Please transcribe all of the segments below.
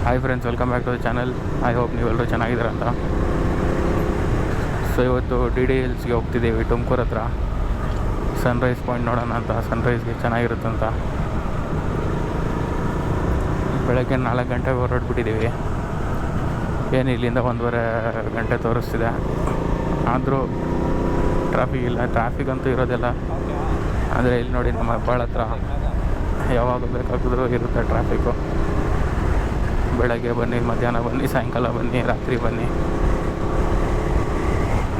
Hi friends, welcome back to the channel. I hope ನೀವೆಲ್ಲರೂ ಚೆನ್ನಾಗಿದ್ದೀರ ಅಂತ. ಸೊ ಇವತ್ತು ಡಿ ಡಿ ಹಿಲ್ಸ್ಗೆ ಹೋಗ್ತಿದ್ದೀವಿ, ತುಮಕೂರು ಹತ್ರ. ಸನ್ರೈಸ್ ಪಾಯಿಂಟ್ ನೋಡೋಣ ಅಂತ. ಸನ್ರೈಸ್ಗೆ ಚೆನ್ನಾಗಿರುತ್ತಂತ. ಬೆಳಗ್ಗೆ 4 ಗಂಟೆಗೆ ಹೊರಡ್ಬಿಟ್ಟಿದ್ದೀವಿ. ಏನು ಇಲ್ಲಿಂದ 1.5 ಗಂಟೆ ತೋರಿಸ್ತಿದೆ. ಆದರೂ ಟ್ರಾಫಿಕ್ ಇಲ್ಲ. ಟ್ರಾಫಿಕ್ ಅಂತೂ ಇರೋದಿಲ್ಲ. ಆದರೆ ಇಲ್ಲಿ ನೋಡಿ, ನಮ್ಮ ಹೆಬ್ಬಾಳ ಹತ್ರ ಯಾವಾಗ ಬೇಕಾಗಿದ್ರೂ ಇರುತ್ತೆ ಟ್ರಾಫಿಕ್ಕು. ಬೆಳಗ್ಗೆ ಬನ್ನಿ, ಮಧ್ಯಾಹ್ನ ಬನ್ನಿ, ಸಾಯಂಕಾಲ ಬನ್ನಿ, ರಾತ್ರಿ ಬನ್ನಿ.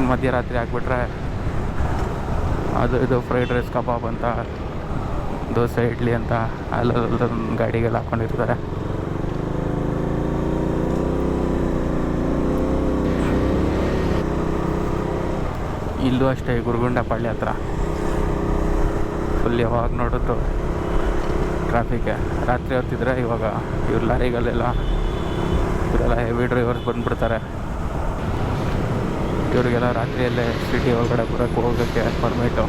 ಮಧ್ಯರಾತ್ರಿ ಆಗಿಬಿಟ್ರೆ ಇದು ಫ್ರೈಡ್ ರೈಸ್, ಕಬಾಬ್ ಅಂತ, ದೋಸೆ, ಇಡ್ಲಿ ಅಂತ ಅಲ್ಲೊಂದು ಗಾಡಿಗೆಲ್ಲ ಹಾಕ್ಕೊಂಡಿರ್ತಾರೆ. ಇಲ್ಲೂ ಅಷ್ಟೇ, ಗುರುಗುಂಡಪಾಳ್ಯ ಹತ್ರ ಫುಲ್ ಯಾವಾಗ ನೋಡಿದ್ರು ಟ್ರಾಫಿಕ್ಕೆ. ರಾತ್ರಿ ಹೊತ್ತಿದ್ರೆ ಇವಾಗ ಇವ್ರು ಲಾರಿಗಳೆಲ್ಲ ಇವರೆಲ್ಲ ಹೆವಿ ಡ್ರೈವರ್ಸ್ ಬಂದುಬಿಡ್ತಾರೆ. ಇವರಿಗೆಲ್ಲ ರಾತ್ರಿಯಲ್ಲೇ ಸಿಟಿ ಒಳಗಡೆ ಹೋಗೋಕ್ಕೆ ಪರ್ಮಿಟು.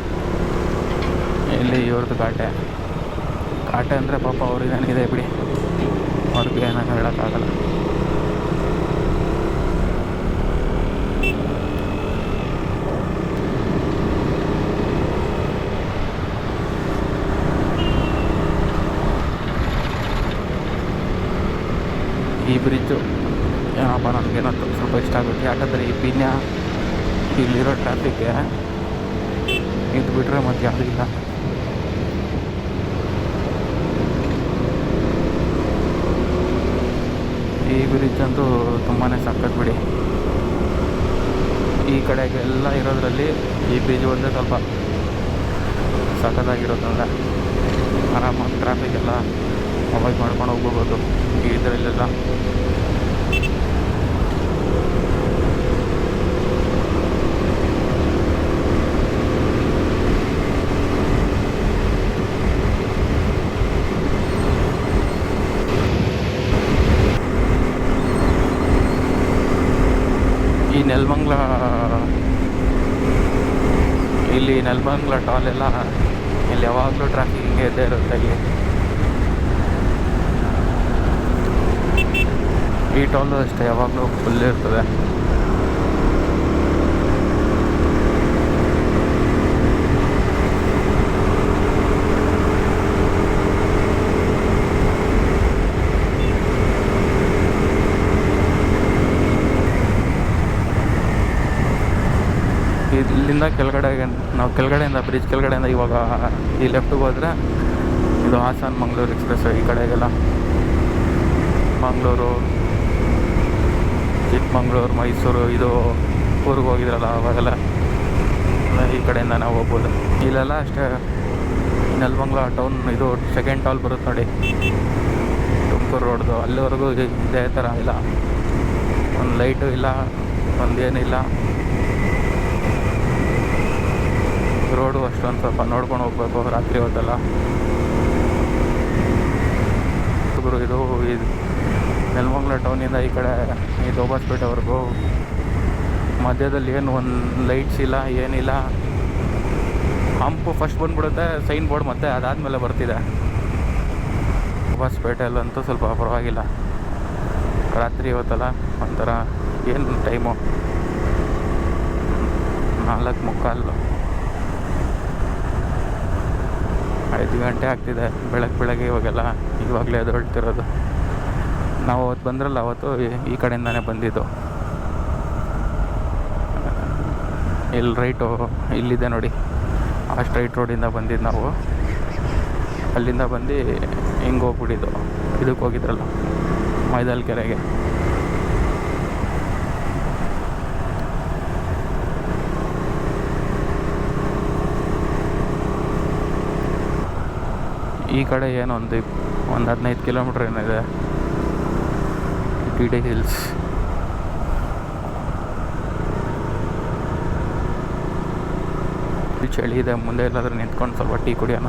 ಇಲ್ಲಿ ಇವ್ರದ್ದು ಕಾಟೆ ಅಂದರೆ ಪಾಪ ಅವ್ರಿಗೇನಿದೆ ಬಿಡಿ, ಅವ್ರಿಗೆ ಏನೋ ಹೇಳೋಕ್ಕಾಗಲ್ಲ. ಈ ಬ್ರಿಡ್ಜು ಏನಪ್ಪ ನನಗೇನಂತ ಸ್ವಲ್ಪ ಇಷ್ಟ ಆಗುತ್ತೆ. ಯಾಕಂದರೆ ಈ ಪಿನ್ಯ ಇಲ್ಲಿರೋ ಟ್ರಾಫಿಕ್ಗೆ ಇದು ಬಿಟ್ಟರೆ ಮತ್ತೆ ಯಾವುದೂ ಇಲ್ಲ. ಈ ಬ್ರಿಡ್ಜ್ ಅಂತೂ ತುಂಬಾ ಸಖತ್ ಬಿಡಿ. ಈ ಕಡೆಗೆಲ್ಲ ಇರೋದ್ರಲ್ಲಿ ಈ ಬ್ರಿಡ್ಜ್ ಒಂದೇ ಸ್ವಲ್ಪ ಸಖತ್ತಾಗಿರೋದ್ರಿಂದ ಆರಾಮಾಗಿ ಟ್ರಾಫಿಕ್ಕೆಲ್ಲ ಅವಾಯ್ಡ್ ಮಾಡ್ಕೊಂಡು ಹೋಗ್ಬೋದು ಇದರಲ್ಲೆಲ್ಲ. ಈ ನೆಲಮಂಗಲ ಟಾಲೆಲ್ಲ ಇಲ್ಲಿ ಯಾವಾಗಲೂ ಟ್ರಾಫಿಕ್ ಹಿಂಗೆ ಇದ್ದೇ ಇರುತ್ತೆ. ಈ ಟೋಲು ಅಷ್ಟೇ ಯಾವಾಗಲೂ ಫುಲ್ ಇರ್ತದೆ. ಇಲ್ಲಿಂದ ನಾವು ಕೆಳಗಡೆಯಿಂದ ಬ್ರಿಡ್ಜ್ ಕೆಳಗಡೆಯಿಂದ ಇವಾಗ ಈ ಲೆಫ್ಟಿಗೆ ಹೋದರೆ ಇದು ಹಾಸನ ಮಂಗಳೂರು ಎಕ್ಸ್ಪ್ರೆಸ್. ಈ ಕಡೆಗೆಲ್ಲ ಮಂಗಳೂರು, ಚಿಕ್ಕಮಂಗ್ಳೂರು, ಮೈಸೂರು, ಇದು ಊರಿಗೆ ಹೋಗಿದ್ರಲ್ಲ ಅವಾಗೆಲ್ಲ ಈ ಕಡೆಯಿಂದ ನಾವು ಹೋಗ್ಬೋದು. ಇಲ್ಲೆಲ್ಲ ಅಷ್ಟೇ, ನೆಲಮಂಗಲ ಟೌನ್ ಇದು ಸೆಕೆಂಡ್ ಟಾಲ್ ಬರುತ್ತೆ ನೋಡಿ, ತುಮಕೂರು ರೋಡ್ದು. ಅಲ್ಲಿವರೆಗೂ ಇದೇ ಥರ ಇಲ್ಲ, ಒಂದು ಲೈಟು ಇಲ್ಲ, ಒಂದೇನಿಲ್ಲ. ರೋಡು ಅಷ್ಟೊಂದು ಸ್ವಲ್ಪ ನೋಡ್ಕೊಂಡು ಹೋಗ್ಬೇಕು ರಾತ್ರಿ ಹೊತ್ತಲ್ಲ. ಇದು ನೆಲಮಂಗಲ ಟೌನಿಂದ ಈ ಕಡೆ ಈ ದೋಬಸ್ಪೇಟೆವರೆಗೂ ಮಧ್ಯದಲ್ಲಿ ಏನು ಒಂದು ಲೈಟ್ಸ್ ಇಲ್ಲ, ಏನಿಲ್ಲ. ಹಂಪು ಫಸ್ಟ್ ಬಂದುಬಿಡುತ್ತೆ, ಸೈನ್ ಬೋರ್ಡ್, ಮತ್ತೆ ಅದಾದಮೇಲೆ ಬರ್ತಿದೆ. ದೋಬಸ್ಪೇಟೆಯಲ್ಲಂತೂ ಸ್ವಲ್ಪ ಪರವಾಗಿಲ್ಲ. ರಾತ್ರಿ ಹೊತ್ತಲ್ಲ ಒಂಥರ ಏನು ಟೈಮು 4:45, 5 ಗಂಟೆ ಆಗ್ತಿದೆ. ಬೆಳಗ್ಗೆ ಇವಾಗಲೇ ಅದು ಹೊರಡ್ತಿರೋದು. ನಾವು ಅವತ್ತು ಬಂದ್ರಲ್ಲ, ಅವತ್ತು ಈ ಕಡೆಯಿಂದನೇ ಬಂದಿದ್ದು. ಇಲ್ಲಿ ರೈಟು ಇಲ್ಲಿದೆ ನೋಡಿ, ಆ ಸ್ಟ್ರೈಟ್ ರೋಡಿಂದ ಬಂದಿದ್ದು ನಾವು. ಅಲ್ಲಿಂದ ಬಂದು ಹಿಂಗೆ ಹೋಗ್ಬಿಟ್ಟಿದ್ದು ಇದಕ್ಕೆ ಹೋಗಿದ್ರಲ್ಲ, ಮೈದಾಲ್ ಕೆರೆಗೆ. ಈ ಕಡೆ ಏನು ಒಂದು 15 ಕಿಲೋಮೀಟ್ರ್ ಏನಿದೆ ಡಿ ಡಿ ಹಿಲ್ಸ್. ಚಳಿ ಇದೆ, ಮುಂದೆ ಎಲ್ಲಾದರೂ ನಿಂತ್ಕೊಂಡು ಸ್ವಲ್ಪ ಟೀ ಕುಡಿಯೋಣ.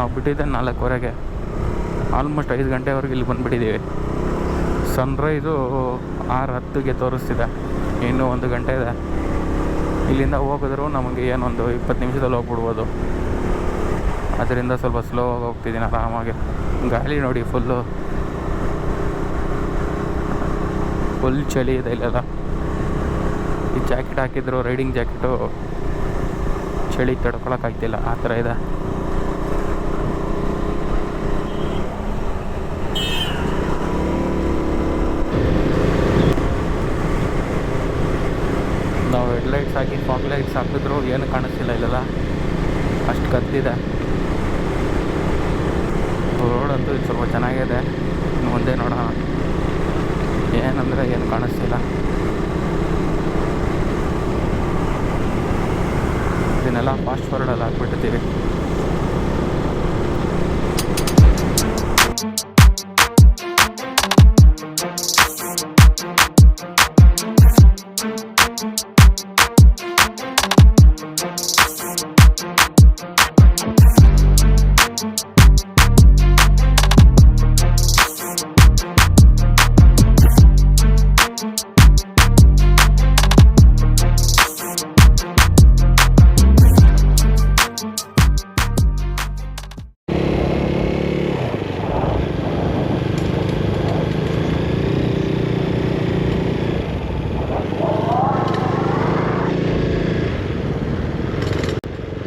ನಾವು ಬಿಟ್ಟಿದ್ದೆ 4:15. ಆಲ್ಮೋಸ್ಟ್ 5 ಗಂಟೆವರೆಗೆ ಇಲ್ಲಿ ಬಂದುಬಿಟ್ಟಿದ್ದೀವಿ. ಸನ್ರೈಸು 6:10ಗೆ ತೋರಿಸ್ತಿದೆ. ಇನ್ನೂ 1 ಗಂಟೆ ಇದೆ. ಇಲ್ಲಿಂದ ಹೋಗಿದ್ರು ನಮಗೆ ಏನೊಂದು 20 ನಿಮಿಷದಲ್ಲಿ ಹೋಗ್ಬಿಡ್ಬೋದು. ಅದರಿಂದ ಸ್ವಲ್ಪ ಸ್ಲೋ ಆಗಿ ಹೋಗ್ತಿದ್ದೀನಿ ಆರಾಮಾಗಿ. ಗಾಳಿ ನೋಡಿ ಫುಲ್ ಚಳಿ ಇದೆ ಇಲ್ಲೆಲ್ಲ. ಈ ಜಾಕೆಟ್ ಹಾಕಿದ್ರು, ರೈಡಿಂಗ್ ಜಾಕೆಟು, ಚಳಿ ತಡ್ಕೊಳಕ್ಕಾಗ್ತಿಲ್ಲ, ಆ ಥರ ಇದೆ. ನಾವು ಹೆಡ್ಲೈಟ್ಸ್ ಹಾಕಿ ಫಾಗ್ ಲೈಟ್ಸ್ ಹಾಕಿದ್ರು ಏನು ಕಾಣಿಸ್ತಿಲ್ಲ ಇಲ್ಲೆಲ್ಲ, ಅಷ್ಟು ಕತ್ತಿದೆ. ರೋಡಂತೂ ಇದು ಸ್ವಲ್ಪ ಚೆನ್ನಾಗಿದೆ. ಇನ್ನು ಮುಂದೆ ನೋಡೋಣ. ಏನಂದರೆ ಏನು ಕಾಣಿಸ್ತಿಲ್ಲ. ಇದನ್ನೆಲ್ಲ ಫಾಸ್ಟ್ ಫಾರ್ವರ್ಡಲ್ಲಿ ಹಾಕ್ಬಿಟ್ಟಿರ್ತೀವಿ.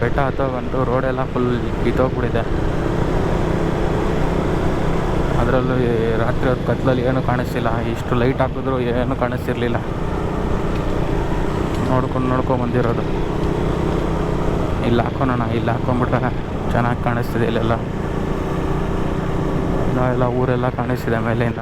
ಬೆಟ್ಟ ಹತ್ತೋಗಂಟು ರೋಡೆಲ್ಲ ಫುಲ್ ಕಿತ್ತೋಗ್ಬಿಟ್ಟಿದೆ. ಅದರಲ್ಲೂ ರಾತ್ರಿ ಹೊತ್ತು ಕತ್ಲಲ್ಲಿ ಏನೂ ಕಾಣಿಸ್ತಿಲ್ಲ. ಇಷ್ಟು ಲೈಟ್ ಹಾಕಿದ್ರು ಏನೂ ಕಾಣಿಸ್ತಿರ್ಲಿಲ್ಲ. ನೋಡ್ಕೊಂಡು ಬಂದಿರೋದು. ಇಲ್ಲಿ ಹಾಕೋಣ, ಇಲ್ಲಿ ಹಾಕೊಂಡ್ಬಿಟ್ರೆ ಚೆನ್ನಾಗಿ ಕಾಣಿಸ್ತಿದೆ. ಇಲ್ಲೆಲ್ಲ ಊರೆಲ್ಲ ಕಾಣಿಸ್ತಿದೆ ಮೇಲೆಯಿಂದ.